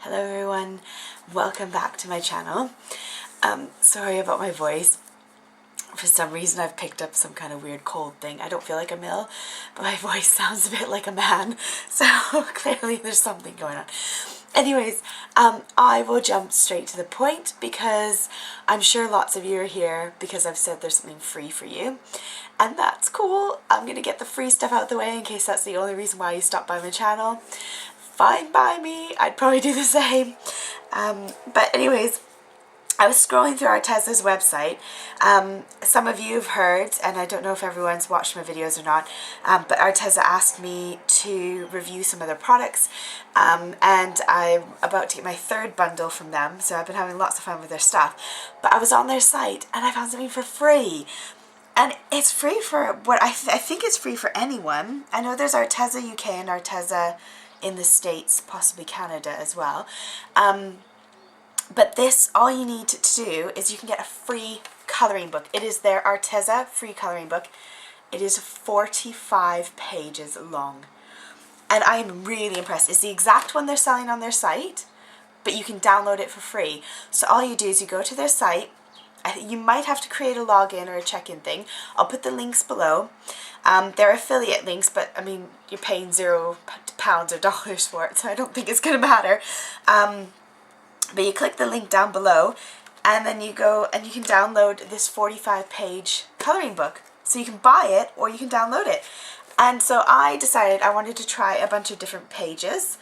Hello everyone, welcome back to my channel. Sorry about my voice. For some reason I've picked up some kind of weird cold thing. I don't feel like I'm ill, but my voice sounds a bit like a man, so clearly there's something going on. Anyways, I will jump straight to the point because I'm sure lots of you are here because I've said there's something free for you. And that's cool. I'm going to get the free stuff out of the way in case that's the only reason why you stopped by my channel. Fine by me, I'd probably do the same. But anyways, I was scrolling through Arteza's website. Some of you have heard, and I don't know if everyone's watched my videos or not, but Arteza asked me to review some of their products, and I'm about to get my third bundle from them, so I've been having lots of fun with their stuff. But I was on their site and I found something for free. And it's free for what I think it's free for anyone. I know there's Arteza UK and Arteza in the States, possibly Canada as well. But this, all you need to do is you can get a free colouring book. It is their Arteza free colouring book. It is 45 pages long. And I am really impressed. It's the exact one they're selling on their site, but you can download it for free. So all you do is you go to their site. You might have to create a login or a check-in thing. I'll put the links below. They're affiliate links, but I mean, you're paying £0 or dollars for it, so I don't think it's going to matter. But you click the link down below, and then you go and you can download this 45-page coloring book. So you can buy it or you can download it. And so I decided I wanted to try a bunch of different pages,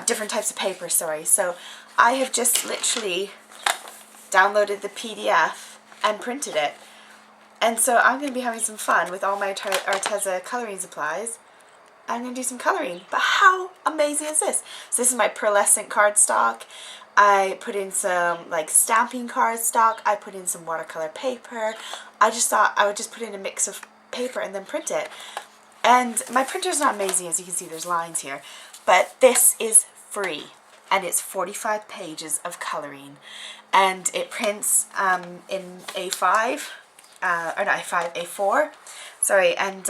different types of paper, sorry. So I have just literally downloaded the PDF and printed it. And so I'm going to be having some fun with all my Arteza colouring supplies. I'm going to do some colouring. But how amazing is this? So this is my pearlescent cardstock. I put in some like stamping cardstock. I put in some watercolor paper. I just thought I would just put in a mix of paper and then print it. And my printer's not amazing, as you can see there's lines here. But this is free. And it's 45 pages of colouring. And it prints in A5, or not A5, A4, sorry, and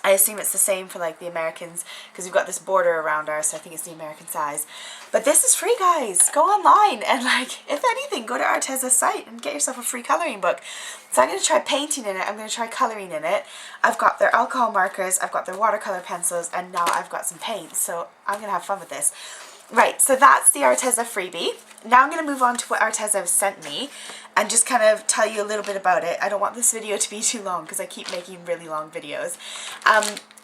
I assume it's the same for like the Americans, because we've got this border around ours, so I think it's the American size. But this is free, guys. Go online and, like, if anything, go to Arteza's site and get yourself a free colouring book. So I'm going to try painting in it, I'm going to try colouring in it. I've got their alcohol markers, I've got their watercolour pencils, and now I've got some paints, so I'm going to have fun with this. Right, so that's the Arteza freebie. Now I'm going to move on to what Arteza has sent me and just kind of tell you a little bit about it. I don't want this video to be too long because I keep making really long videos.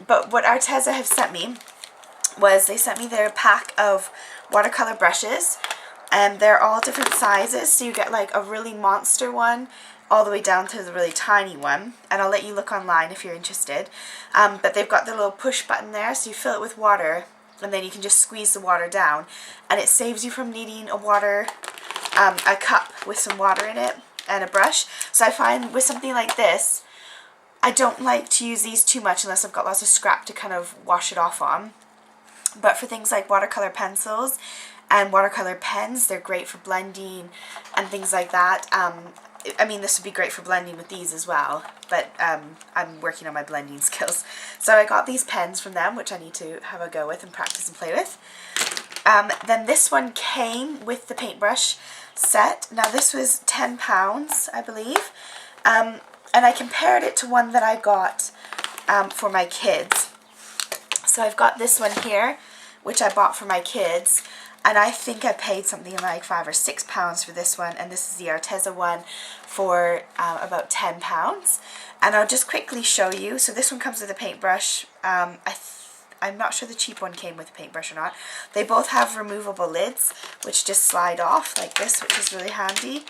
But what Arteza have sent me was they sent me their pack of watercolor brushes, and they're all different sizes. So you get like a really monster one all the way down to the really tiny one, and I'll let you look online if you're interested. But they've got the little push button there, so you fill it with water, and then you can just squeeze the water down, and it saves you from needing a cup with some water in it and a brush. So I find with something like this, I don't like to use these too much unless I've got lots of scrap to kind of wash it off on. But for things like watercolor pencils and watercolor pens, they're great for blending and things like that. I mean, this would be great for blending with these as well, but I'm working on my blending skills. So I got these pens from them, which I need to have a go with and practice and play with. Then this one came with the paintbrush set. Now this was £10, I believe, and I compared it to one that I got for my kids. So I've got this one here, which I bought for my kids, and I think I paid something like £5 or £6 for this one, and this is the Arteza one for about £10. And I'll just quickly show you. So this one comes with a paintbrush. I'm not sure the cheap one came with a paintbrush or not. They both have removable lids, which just slide off like this, which is really handy.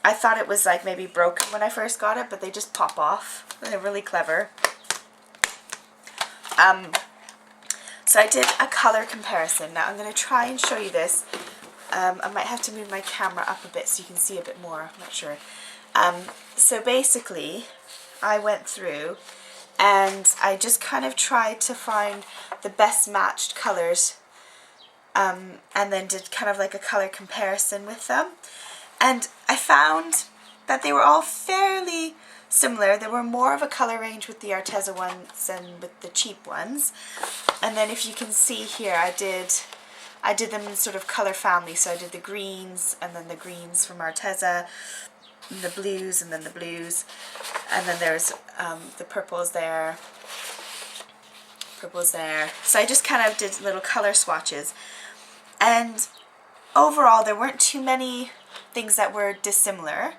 I thought it was like maybe broken when I first got it, but they just pop off. They're really clever. So I did a color comparison. Now I'm going to try and show you this. I might have to move my camera up a bit so you can see a bit more. I'm not sure. So basically, I went through and I just kind of tried to find the best matched colors, and then did kind of like a color comparison with them. And I found that they were all fairly similar. There were more of a color range with the Arteza ones than with the cheap ones. And then if you can see here, I did I did them in sort of colour family, so I did the greens, and then the greens from Arteza, and the blues, and then the blues, and then there's the purples there, so I just kind of did little colour swatches, and overall there weren't too many things that were dissimilar.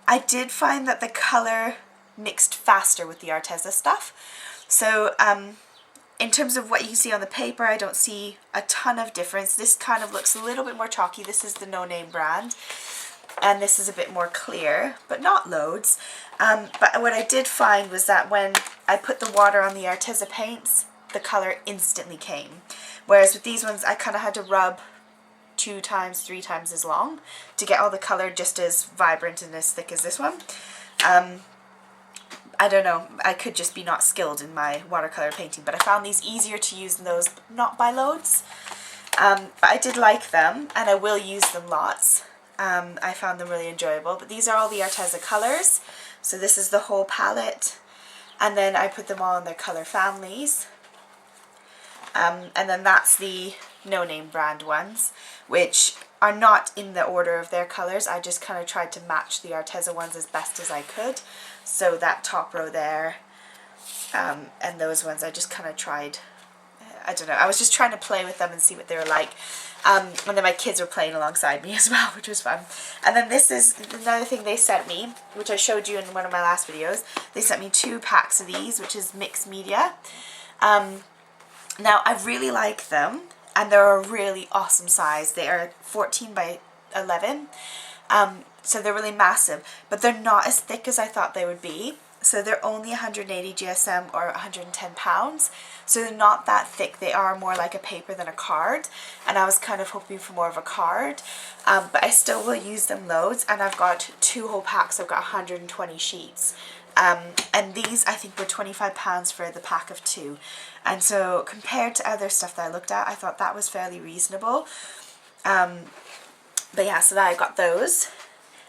I did find that the colour mixed faster with the Arteza stuff, so in terms of what you can see on the paper, I don't see a ton of difference. This kind of looks a little bit more chalky. This is the No Name brand, and this is a bit more clear, but not loads. But what I did find was that when I put the water on the Arteza paints, the colour instantly came. Whereas with these ones, I kind of had to rub 2 times, 3 times as long to get all the colour just as vibrant and as thick as this one. I don't know, I could just be not skilled in my watercolor painting, but I found these easier to use than those, not by loads. But I did like them, and I will use them lots. I found them really enjoyable, but these are all the Arteza colours. So this is the whole palette, and then I put them all in their colour families. And then that's the No Name brand ones, which are not in the order of their colours. I just kind of tried to match the Arteza ones as best as I could. So that top row there, and those ones I just kind of tried, I don't know, I was just trying to play with them and see what they were like. And then my kids were playing alongside me as well, which was fun. And then this is another thing they sent me, which I showed you in one of my last videos. They sent me 2 packs of these, which is mixed media. Now I really like them, and they're a really awesome size. They are 14 by 11. So they're really massive, but they're not as thick as I thought they would be. So they're only 180 GSM or 110 pounds. So they're not that thick. They are more like a paper than a card. And I was kind of hoping for more of a card. But I still will use them loads. And I've got 2 whole packs. I've got 120 sheets. And these I think were £25 for the pack of 2. And so compared to other stuff that I looked at, I thought that was fairly reasonable. But yeah, so that I got those.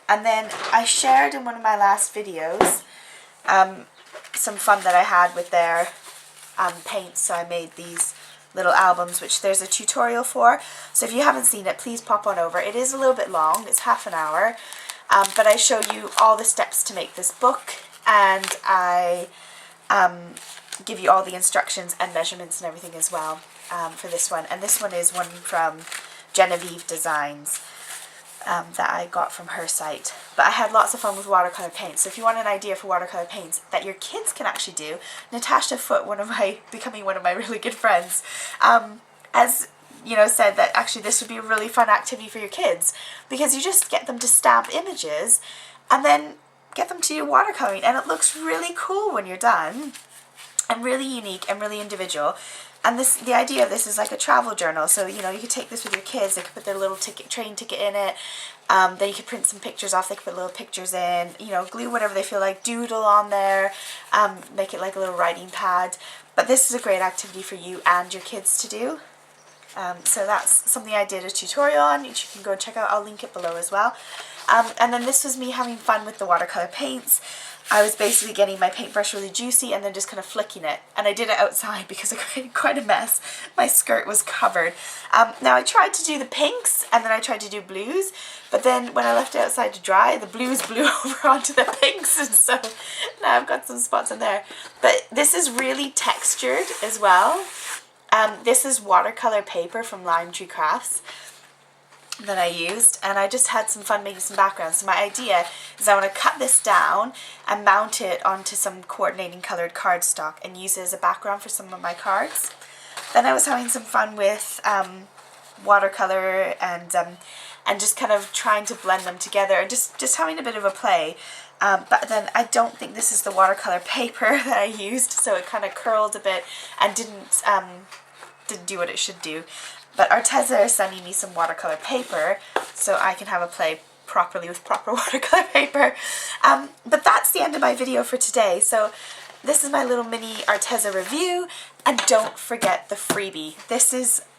And then I shared in one of my last videos some fun that I had with their paints. So I made these little albums, which there's a tutorial for. So if you haven't seen it, please pop on over. It is a little bit long. It's half an hour. But I show you all the steps to make this book. And I give you all the instructions and measurements and everything as well for this one. And this one is one from Genevieve Designs. That I got from her site. But I had lots of fun with watercolor paints. So if you want an idea for watercolor paints that your kids can actually do, Natasha Foote, becoming one of my really good friends, as you know, said that actually this would be a really fun activity for your kids, because you just get them to stamp images and then get them to do watercoloring, and it looks really cool when you're done, and really unique and really individual. And the idea of this is like a travel journal, so you know, you could take this with your kids. They could put their little train ticket in it. Then you could print some pictures off. They could put little pictures in. You know, glue whatever they feel like. Doodle on there. Make it like a little writing pad. But this is a great activity for you and your kids to do. So that's something I did a tutorial on, which you can go check out. I'll link it below as well. And then this was me having fun with the watercolor paints. I was basically getting my paintbrush really juicy and then just kind of flicking it. And I did it outside because I created quite a mess. My skirt was covered. Now I tried to do the pinks and then I tried to do blues. But then when I left it outside to dry, the blues blew over onto the pinks. And so now I've got some spots in there. But this is really textured as well. This is watercolor paper from Lime Tree Crafts that I used, and I just had some fun making some backgrounds. So my idea is I want to cut this down and mount it onto some coordinating colored cardstock and use it as a background for some of my cards. Then I was having some fun with watercolor and just kind of trying to blend them together and just having a bit of a play. But then I don't think this is the watercolor paper that I used, so it kind of curled a bit and didn't do what it should do. But Arteza is sending me some watercolor paper so I can have a play properly with proper watercolor paper. But that's the end of my video for today. So this is my little mini Arteza review, and don't forget the freebie.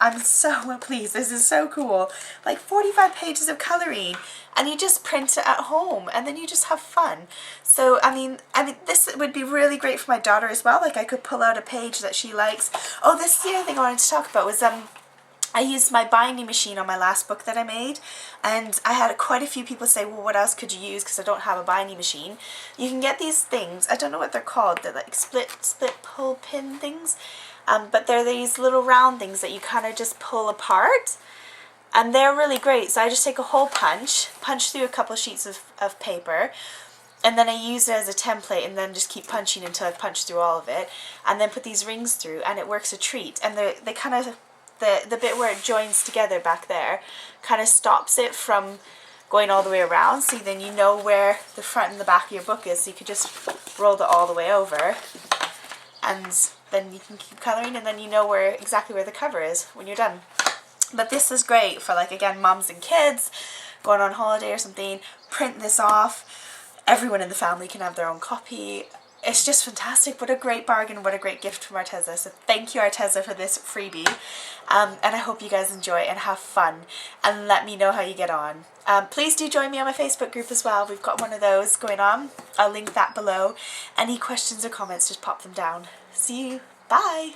I'm so pleased. This is so cool. Like 45 pages of coloring, and you just print it at home, and then you just have fun. So I mean, this would be really great for my daughter as well. Like I could pull out a page that she likes. Oh, this is the other thing I wanted to talk about was I used my binding machine on my last book that I made, and I had quite a few people say, well, what else could you use, because I don't have a binding machine. You can get these things, I don't know what they're called, they're like split pull pin things, but they're these little round things that you kind of just pull apart, and they're really great. So I just take a hole punch through a couple of sheets of paper, and then I use it as a template, and then just keep punching until I've punched through all of it, and then put these rings through, and it works a treat. And they kind of, the bit where it joins together back there kind of stops it from going all the way around, so then you know where the front and the back of your book is, so you could just roll it all the way over, and then you can keep colouring, and then you know exactly where the cover is when you're done. But this is great for, like, again, mums and kids going on holiday or something. Print this off, everyone in the family can have their own copy. It's just fantastic. What a great bargain, what a great gift from Arteza. So thank you, Arteza, for this freebie. And I hope you guys enjoy and have fun, and let me know how you get on. Please do join me on my Facebook group as well. We've got one of those going on. I'll link that below. Any questions or comments, just pop them down. See you. Bye.